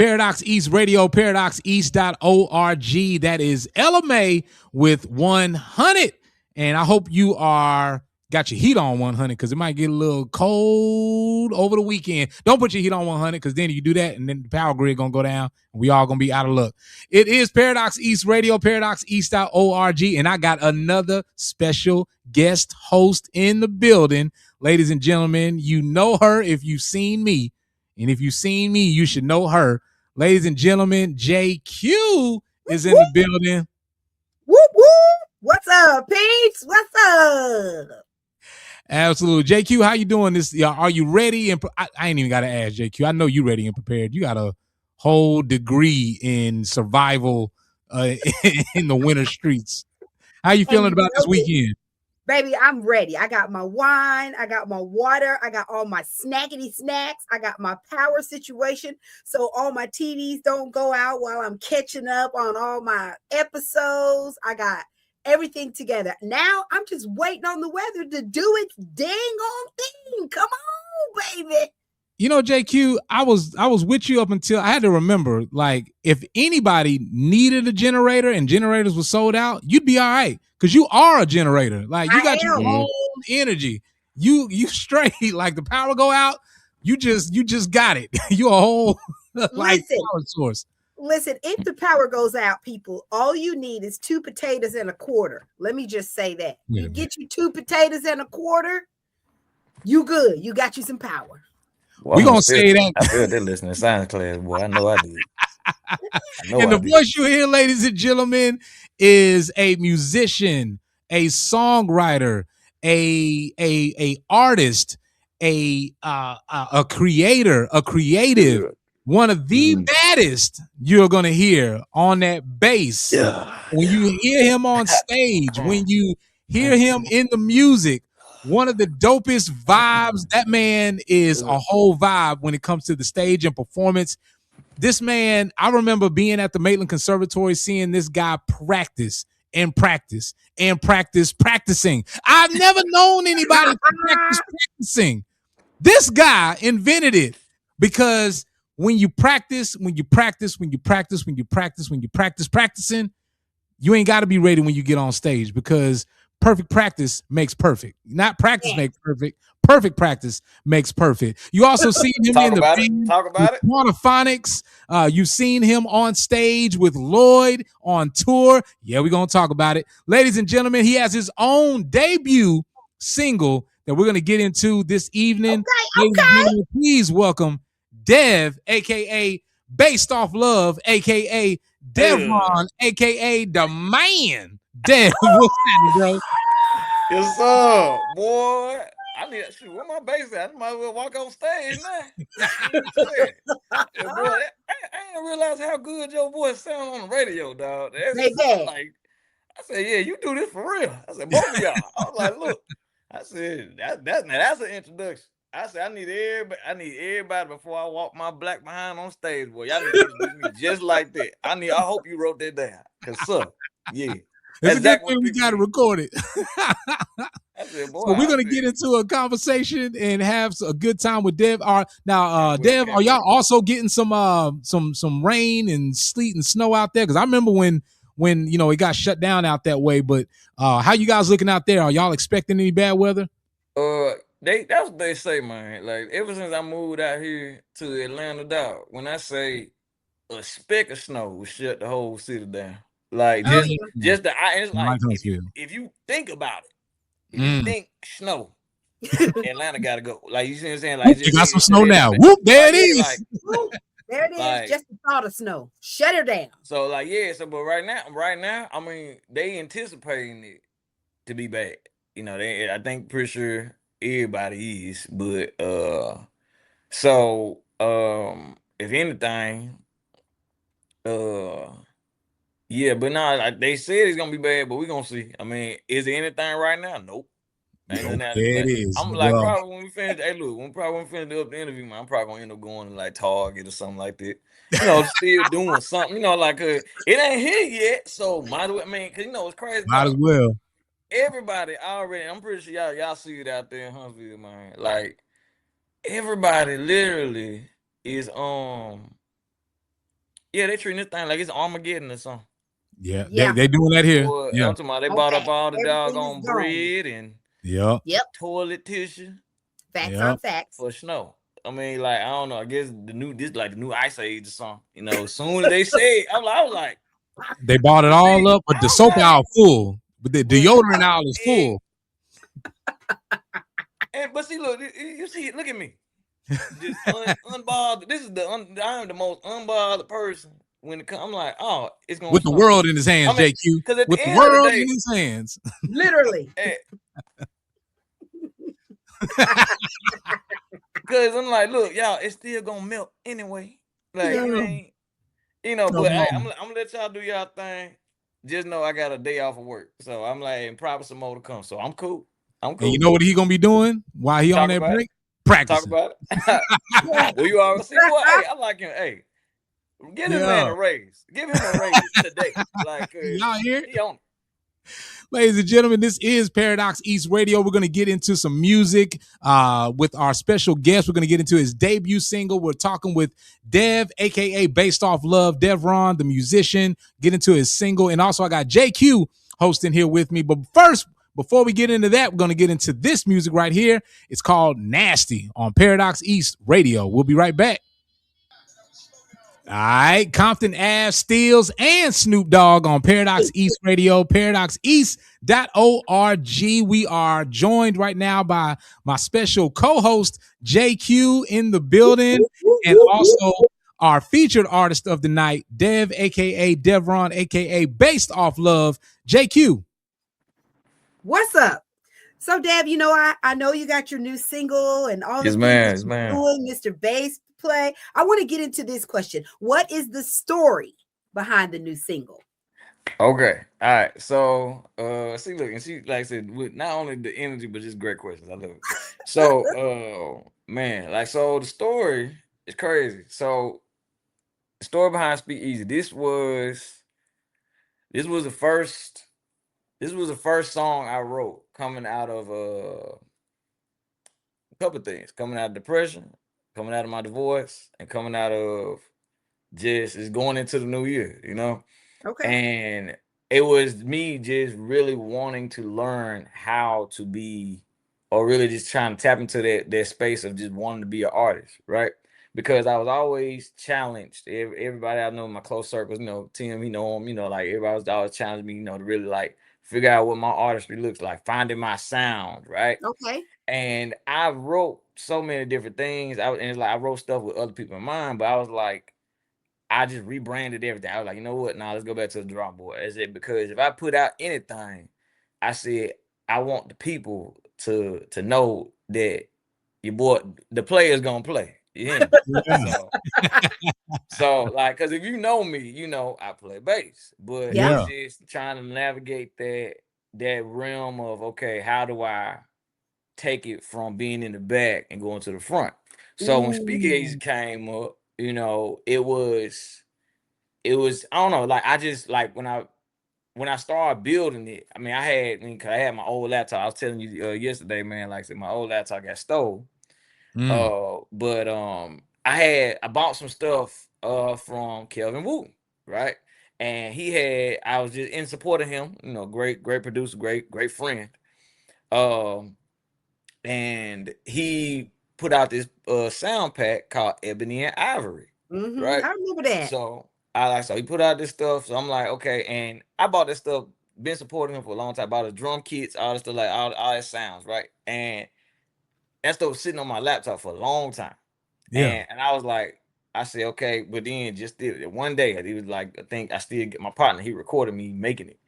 Paradox East Radio, paradoxeast.org. That is LMA with 100. And I hope you got your heat on 100 because it might get a little cold over the weekend. Don't put your heat on 100 because then you do that and then the power grid going to go down and we all going to be out of luck. It is Paradox East Radio, paradoxeast.org. And I got another special guest host in the building. Ladies and gentlemen, you know her if you've seen me. And if you've seen me, you should know her. Ladies and gentlemen, JQ is in the building. Whoop, whoop. What's up, peeps? What's up? Absolutely. JQ, how you doing this? Are you ready? And I ain't even got to ask JQ. I know you ready and prepared. You got a whole degree in survival in the winter streets. How you feeling about this weekend? Baby, I'm ready. I got my wine. I got my water. I got all my snackety snacks. I got my power situation. So all my TVs don't go out while I'm catching up on all my episodes. I got everything together. Now I'm just waiting on the weather to do its dang on thing. Come on, baby. You know, JQ, I was with you up until I had to remember, like, if anybody needed a generator and generators were sold out, you'd be all right. Because you are a generator. Like, you got your own energy. You straight, like the power go out, you just got it. You a whole like power source. Listen, if the power goes out, people, all you need is 2 potatoes and a quarter. Let me just say that. You get you 2 potatoes and a quarter, you good. You got you some power. Well, we're going to say that. I feel they're listening to science class, boy. I know I did. And the voice you hear, ladies and gentlemen, is a musician, a songwriter, a artist, a creator, a creative. One of the baddest you're going to hear on that bass. Yeah. When you hear him on stage, when you hear him in the music, one of the dopest vibes. That man is a whole vibe when it comes to the stage and performance. This man, I remember being at the Maitland Conservatory, seeing this guy practicing. I've never known anybody to practicing. This guy invented it because when you practicing, you ain't got to be ready when you get on stage because perfect practice makes perfect. Not practice makes perfect. Perfect practice makes perfect. You also seen him in the band with Quantaphonics. You've seen him on stage with Lloyd on tour. Yeah, we're going to talk about it. Ladies and gentlemen, he has his own debut single that we're going to get into this evening. Okay. Please welcome Devv, a.k.a. Based Off Love, a.k.a. Devron, a.k.a. The Man. Devv, what's happening, bro? Yes, sir, boy. I need to shoot. Where my bass at? I might as well walk on stage now. I didn't realize how good your voice sound on the radio, dog. Like, I said, yeah, you do this for real. I said, both of y'all. I was like, look. I said, that's an introduction. I said, I need everybody before I walk my black behind on stage, boy. Y'all need to introduce me just like that. I hope you wrote that down. Cause yeah. It's exactly we got to record it. So we're gonna get into a conversation and have a good time with Devv. Devv, are y'all also getting some rain and sleet and snow out there? Because I remember when it got shut down out that way. But how you guys looking out there? Are y'all expecting any bad weather? That's what they say, man. Like ever since I moved out here to Atlanta, dog. When I say a speck of snow will shut the whole city down. Like just the it's like if you think about it, if you think snow, Atlanta gotta go. Like you see what I'm saying? Like you got some snow now. Whoop, there it is. Like, there it is. Like, just the thought of snow. Shut her down. So but right now, I mean, they anticipating it to be bad. You know, I think pretty sure everybody is, but if anything, yeah, but nah, like they said it's gonna be bad, but we're gonna see. I mean, is there anything right now? Nope. It is. I'm like, probably when we finish, when we finish up the interview, man, I'm probably gonna end up going to like Target or something like that. You know, still doing something. You know, like it ain't here yet, so might as well. I mean, cause you know it's crazy. Might as well. Everybody already. I'm pretty sure y'all see it out there in Huntsville, man. Like everybody literally is Yeah, they treating this thing like it's Armageddon or something. Yeah, Yeah. they doing that here. Boy, Yeah. I'm talking about they On bought up facts. all the Everything is doggone gone. bread and Yep. Yep. toilet tissue Facts Yep. on facts. for snow. I mean, like, I don't know. I guess this like the new ice age or something. You know, as soon as they say it, I was like, They bought it but all see, up, but the I'm soap like, aisle full. But the but deodorant aisle is and, full. but see, look, you see, look at me, just unbothered. This is I'm the most unbothered person when it comes. I'm like, oh, it's gonna With the snow. world in his hands, I mean, JQ. because at the With the end of the world in day, his hands. Literally. because I'm like, look, y'all, it's still gonna melt anyway. Like it Yeah. ain't, you know. But Come hey, on. I'm gonna let y'all do y'all thing. Just know I got a day off of work, so I'm like, and probably some more to come. So I'm cool. I'm And you cool. know what he gonna be doing while he on Talk that about it. break? Talk Practicing. about it. Well, you already see, boy. Hey, I like him. Hey, give this man Yeah. a raise. Give him a raise today. Like, Y'all hear? he on. Ladies and gentlemen, this is Paradox East Radio. We're going to get into some music with our special guest. We're going to get into his debut single. We're talking with Devv, aka Based Off Love, Devron, the musician, get into his single. And also I got JQ hosting here with me. But first, before we get into that, we're going to get into this music right here. It's called Nasty on Paradox East Radio. We'll be right back. All right, Compton Ave, Steels, and Snoop Dogg on Paradox East Radio, paradoxeast.org. We are joined right now by my special co-host, JQ, in the building, and also our featured artist of the night, Devv, a.k.a. Devron, a.k.a. Based Off Love, JQ. What's up? So, Devv, you know, I know you got your new single and all the Yes, things man. that Yes, you're man. doing, Mr. Bass Play. I want to get into this question. What is the story behind the new single? Okay. All right. So, see, look, and she, like I said, with not only the energy, but just great questions. I love it. So, man, like, so the story is crazy. So, the story behind Speakeasy. This was the first. This was the first song I wrote coming out of a couple of things, coming out of depression, coming out of my divorce, and coming out of just is going into the new year, you know. Okay. And it was me just really wanting to learn how to be, or really just trying to tap into that space of just wanting to be an artist, right? Because I was always challenged. Everybody I know in my close circles, you know, Tim, you know him, you know, like everybody was always challenging me, you know, to really like figure out what my artistry looks like, finding my sound, right? Okay. And I wrote so many different things. And it's like I wrote stuff with other people in mind, but I was like, I just rebranded everything. I was like, you know what? Now let's go back to the drawing board. I said, because if I put out anything, I said I want the people to know that your boy, the player's gonna play. You hear me? Yeah. So like, cause if you know me, you know I play bass. But Yeah. it's Yeah. just trying to navigate that realm of, okay, how do I take it from being in the back and going to the front? So when Speakeasy Ooh. came up, you know, it was I don't know, like I just like when I started building it. I mean, cause I had my old laptop. I was telling you yesterday, man. Like I said, my old laptop got stole. Mm. But I bought some stuff from Kelvin Wooten, right? And I was just in support of him. You know, great producer, great friend. Um, and he put out this sound pack called Ebony and Ivory, right? I remember that. So he put out this stuff. So I'm like, okay, and I bought this stuff, been supporting him for a long time, bought his drum kits, all this stuff, like all his sounds, right? And that stuff was sitting on my laptop for a long time. Yeah. And I was like, I said, okay, but then just one day, he was like, I think I still get my partner, he recorded me making it.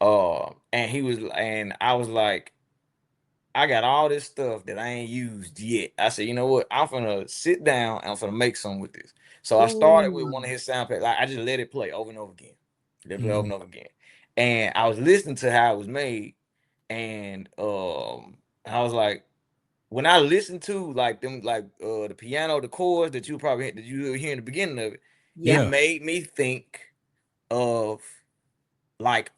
And I was like, I got all this stuff that I ain't used yet. I said, you know what? I'm gonna sit down and I'm gonna make something with this. So I started with one Ooh. of his sound packs. Like, I just let it play over and over again. Let it play over Mm. and over again. And I was listening to how it was made. And I was like, when I listened to like them, like the piano, the chords that you hear in the beginning of it, it Yep. Yeah. made me think of like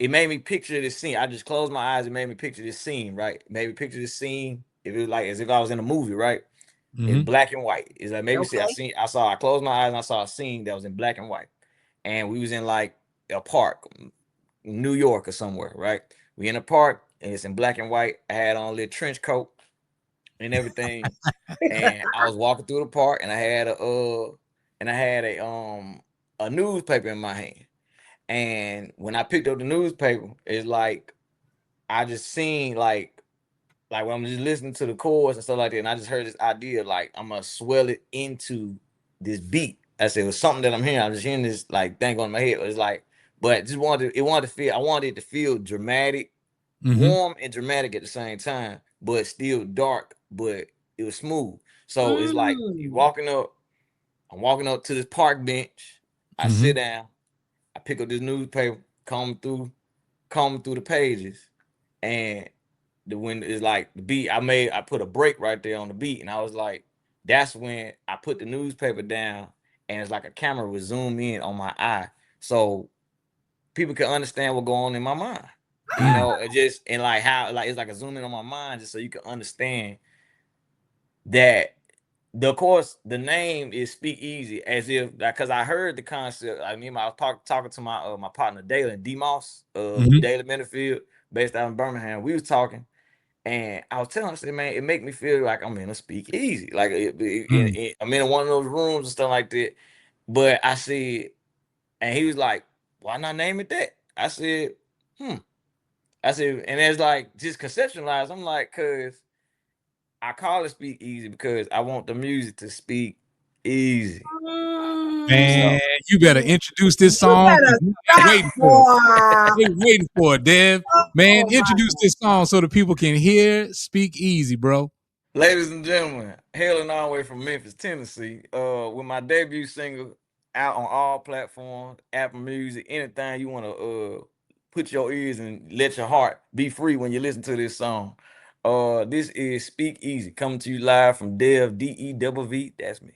it made me picture this scene. I just closed my eyes. It made me picture this scene, right? It made me picture this scene. If it was like as if I was in a movie, right? It's black and white. It's like maybe see Okay. I closed my eyes and I saw a scene that was in black and white. And we was in like a park, New York or somewhere, right? We in a park and it's in black and white. I had on a little trench coat and everything. And I was walking through the park and I had a newspaper in my hand. And when I picked up the newspaper, it's like I just seen like when I'm just listening to the chorus and stuff like that, and I just heard this idea like I'm gonna swell it into this beat. I said it was something that I'm hearing. I'm just hearing this like thing on my head. It's like, but just wanted to feel. I wanted it to feel dramatic, warm and dramatic at the same time, but still dark. But it was smooth. So it's like you walking up. I'm walking up to this park bench. I sit down. I pick up this newspaper, comb through the pages, and the when it's like the beat I put a break right there on the beat, and I was like, that's when I put the newspaper down, and it's like a camera would zoom in on my eye, so people can understand what going on in my mind. You know, it just and like how like it's like a zoom in on my mind just so you can understand that of course the name is Speakeasy, as if like because I heard the concept. I mean, I was talking to my partner Dalen D Moss, Dalen Minifield, based out in Birmingham. We was talking. And I was telling him, I said, man, it make me feel like I'm in a speakeasy. Like I'm in one of those rooms and stuff like that. But I said, and he was like, why not name it that? I said, I said, and it's like just conceptualized. I'm like, cause I call it speakeasy because I want the music to speak easy. Man, you better introduce this song. Waiting for it. Waiting for it, Dev. Man, introduce this song so the people can hear Speak Easy, bro. Ladies and gentlemen, hailing all the way from Memphis, Tennessee, with my debut single out on all platforms, Apple Music, anything you want to put your ears and let your heart be free when you listen to this song. This is Speak Easy, coming to you live from Devv, Devv. That's me.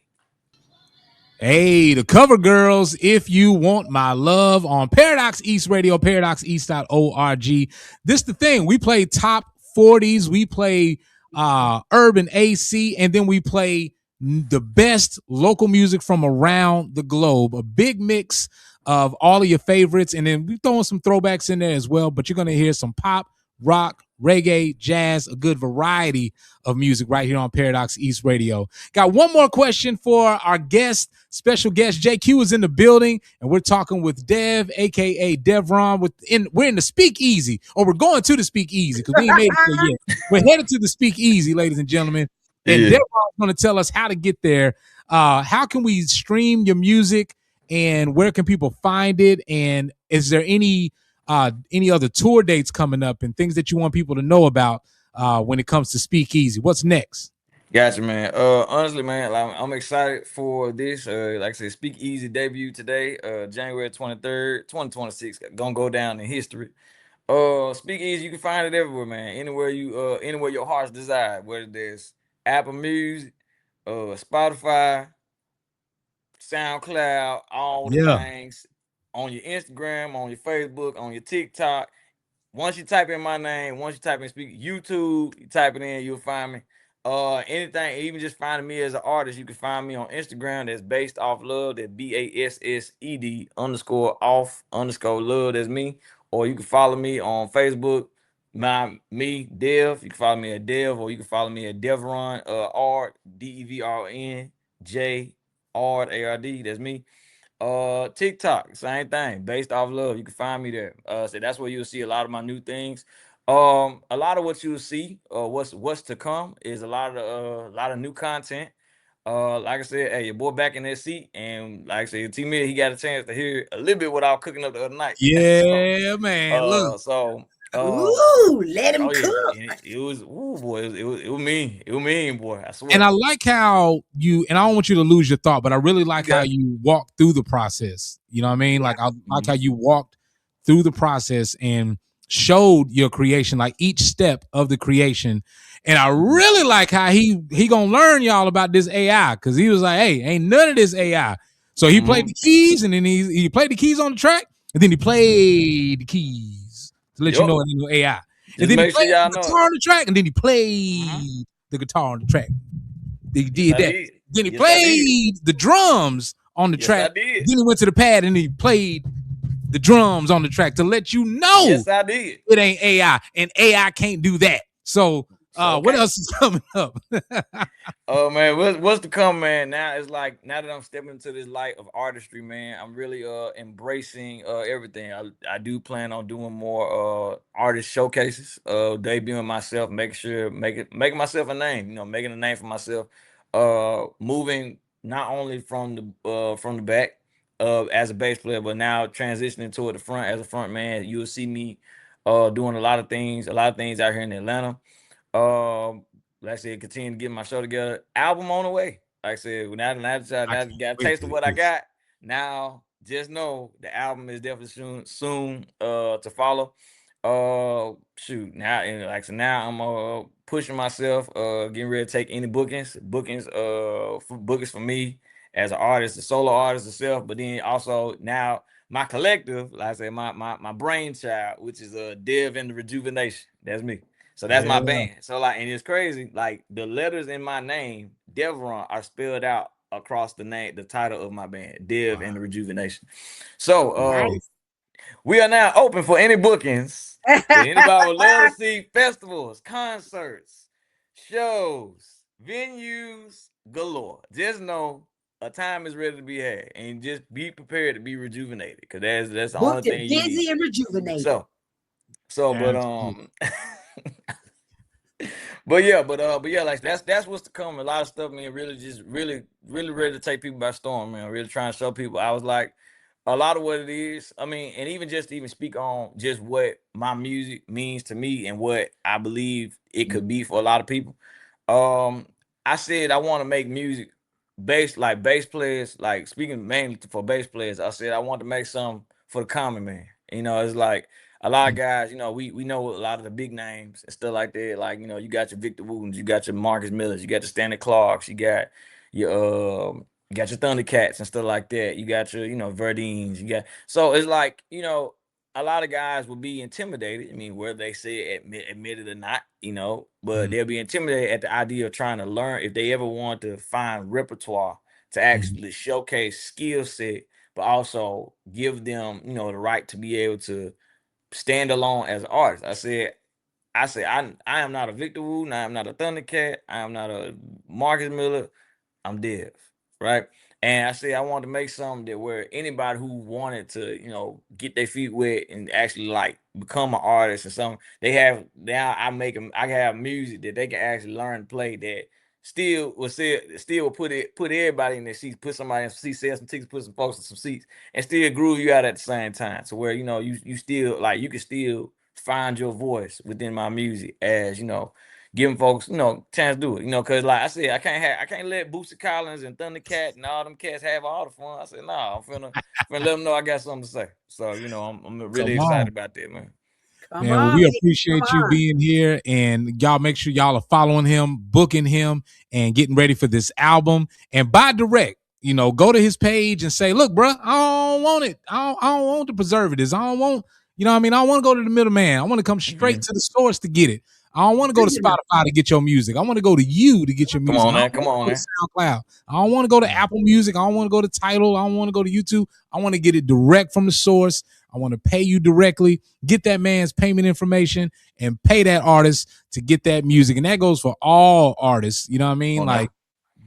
Hey, the cover girls, if you want my love on Paradox East Radio, paradoxeast.org. This the thing. We play top 40s, we play urban AC, and then we play the best local music from around the globe. A big mix of all of your favorites, and then we throwing some throwbacks in there as well, but you're going to hear some pop, rock, reggae, jazz, a good variety of music right here on Paradox East Radio. Got one more question for our guest, special guest. JQ is in the building, and we're talking with Dev, aka Devron. We're in the Speakeasy, or we're going to the Speakeasy because we ain't made it there yet. We're headed to the Speakeasy, ladies and gentlemen. And Devron's going to tell us how to get there. How can we stream your music, and where can people find it? And is there any other tour dates coming up and things that you want people to know about when it comes to Speakeasy? What's next? Gotcha, man. Honestly, man, I'm excited for this. Like I said, Speakeasy debut today, January 23rd, 2026. Gonna go down in history. Speakeasy, you can find it everywhere, man. Anywhere your heart's desire, whether there's Apple Music, Spotify, SoundCloud, all the things on your Instagram, on your Facebook, on your TikTok. Once you type in my name, once you type in YouTube, you type it in, you'll find me. Anything, even just finding me as an artist, you can find me on Instagram. That's based off love. That's BASSED _off _love. That's me. Or you can follow me on Facebook. Dev. You can follow me at Dev, or you can follow me at Devron Art DEVRN J Art ARD. That's me. TikTok, same thing, based off love. You can find me there. So that's where you'll see a lot of my new things. A lot of what you'll see, what's to come is a lot of new content. Like I said, hey, your boy back in that seat, and like I said, T-Mid, he got a chance to hear a little bit what I was cooking up the other night. Yeah, man. Look. Let him cook. It was boy, it was mean. It was mean, boy. I swear. And I like how you, and I don't want you to lose your thought, but I really like how you walked through the process. You know what I mean? Like I like how you walked through the process and showed your creation, like each step of the creation. And I really like how he gonna learn y'all about this AI, because he was like, hey, ain't none of this AI. So he played the keys, and then he played the keys on the track, and then he played the keys to let you know it ain't no AI. And then he played the guitar on the track, and then he played the guitar on the track. He did that. Did. Then he Yes, I did. played the drums on the Yes, track. I did. Then he went to the pad and he played the drums on the track to let you know Yes, I did. it ain't AI, and AI can't do that. So what else is coming up? Oh man, what's to come, man? Now it's like, now that I'm stepping into this light of artistry, man, I'm really embracing everything. I do plan on doing more artist showcases, debuting myself, making myself a name, making a name for myself. Moving not only from the back as a bass player, but now transitioning toward the front as a front man. You'll see me doing a lot of things out here in Atlanta. Like I said, continue to get my show together. Album on the way. Like I said, now got a taste of what I got. Now just know the album is definitely soon to follow. Shoot, now, and like so now I'm pushing myself, getting ready to take any bookings for me as an artist, a solo artist itself, but then also now my collective, like I said, my brainchild, which is Devv and the Rejuvenation. That's me. So that's my band. So like, and it's crazy, like the letters in my name, Devron, are spelled out across the title of my band, Devv and the Rejuvenation. So we are now open for any bookings. So anybody would love to see festivals, concerts, shows, venues galore. Just know a time is ready to be had, and just be prepared to be rejuvenated, because that's the only thing you need. Busy and rejuvenated. But yeah, like that's what's to come. A lot of stuff, man. Really ready to take people by storm, man. Really trying to show people. I was like, a lot of what it is. I mean, and even speak on just what my music means to me and what I believe it could be for a lot of people. I said I want to make music bass players, like speaking mainly for bass players. I said I want to make something for the common man. It's like a lot of guys, we know a lot of the big names and stuff like that. Like, you got your Victor Wootens, you got your Marcus Millers, you got your Stanley Clarks, you got your Thundercats and stuff like that. You got your, Verdines, so it's like, a lot of guys will be intimidated. I mean, whether they say admit it or not, but they'll be intimidated at the idea of trying to learn, if they ever want to find repertoire to actually showcase skill set, but also give them, the right to be able to stand alone as an artist. I am not a Victor Wooten, I am not a Thundercat, I am not a Marcus Miller, I'm Devv, right? And I said I wanted to make something that where anybody who wanted to, get their feet wet and actually like become an artist or something, I have music that they can actually learn to play that still will put everybody in their seats, put somebody in some seats, sell some tickets, put some folks in some seats, and still groove you out at the same time. So where you still, like, you can still find your voice within my music, as giving folks, chance to do it, because like I said, I can't let Boosie Collins and Thundercat and all them cats have all the fun. I said, nah, I'm finna let them know I got something to say. So, I'm really excited about that, man. Man, we appreciate you being here, and y'all make sure y'all are following him, booking him, and getting ready for this album. And buy direct, go to his page and say, look, bro, I don't want it. I don't want the preservatives. I don't want, I don't want to go to the middleman. I want to come straight to the source to get it. I don't want to go to Spotify to get your music. I want to go to you to get your music. Come on, man. SoundCloud. I don't want to go to Apple Music. I don't want to go to Tidal. I don't want to go to YouTube. I want to get it direct from the source. I want to pay you directly, get that man's payment information, and pay that artist to get that music. And that goes for all artists. You know what I mean? Like,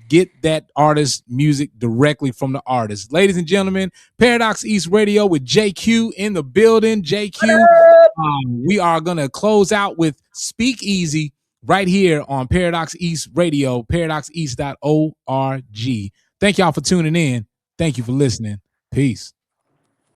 get that artist music directly from the artist. Ladies and gentlemen, Paradox East Radio with JQ in the building. JQ, we are going to close out with Speakeasy right here on Paradox East Radio, paradoxeast.org. Thank y'all for tuning in. Thank you for listening. Peace.